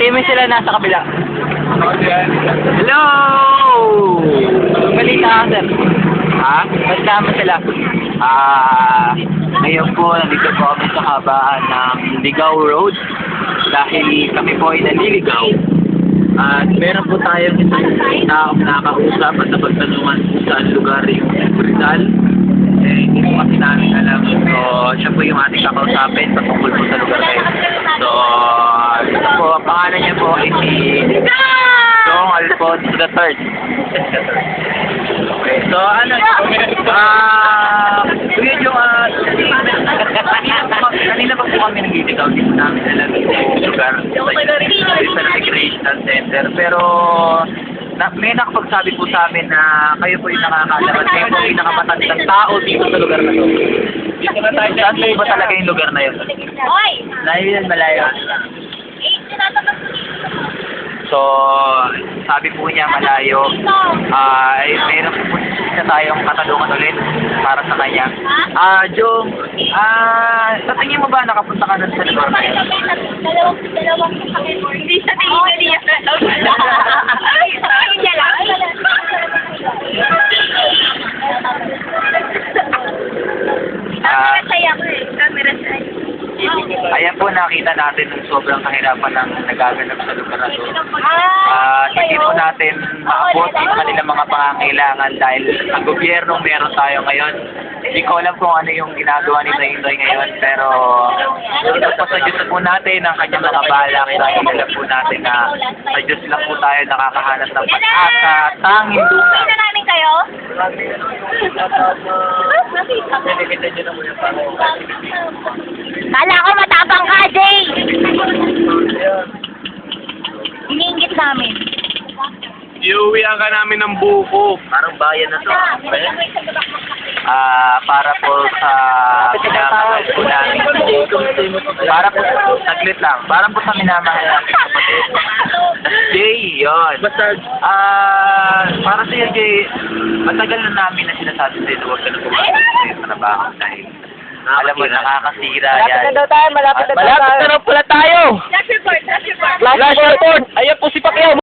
Sabihin mo sila nasa kabila. Hello! Balita ka, sir. Ha? Balita mo sila. Ngayon po, nandito po kami sa kabaan ng Ligaw Road dahil kami po ay naliligaw. At meron po tayong isang taong nakakausap at napagtanungan kung saan lugar yung Rizal. Hindi po kasi namin alam. So, siya po yung ating kakausapin patungkol po sa lugar na yun. So, ito po, ang pangalan niya po ay si Dong Alfonso III. Okay, so ano, yun yung, kanina pa po kami nagliligaw, hindi po namin alam yung lugar sa recreational center, pero may nakapagsabi po sa amin na kayo po yung nakakalaman, kayo po yung nakamatandang tao dito sa lugar na to. Dito na tayo, saan po ba talaga yung lugar na yun? Malayo yan, malayo. So, sabi po niya malayo, meron po siya tayong katanungan ulit para sa kanya. Jong, sa tingin mo ba nakapunta ka na sa lugar na yun? Dalawang kami. Hindi sa tingin ko niya. Ay, niya lang. Masaya ko eh. Camera sa'yo. Ayan po, nakita natin yung sobrang kahirapan ng nagaganap sa lugar na to. Hindi po natin maabot yung kanilang mga pangangailangan dahil ang gobyernong meron tayo ngayon. Hindi ko alam kung ano yung ginagawa ni Noy ngayon, pero ito po sa Diyos po natin ang kanyang mga balak. Dahil alam po natin na sa Diyos lang po tayo nakakahanap ng pag-asa, tanging lupa. Hindi na namin kayo? Kala ko matapang ka, Jay! Iniingit namin. Iuwian ka namin ng buko. Parang bayan na to. Para po sa minamahal po namin. Para po, saglit lang. Para po sa minamahal namin kapatid. Jay, yun. Para sa'yo, Jay, matagal na namin na sinasabi sa'yo na huwag ka na gumagawa sa'yo sa trabaho dahil alam mo, nakakasira yan. Malapit na daw tayo, malapit na Malapit na raw pala tayo! Flash report, flash report. Flash report! Ayan po si Pacquiao.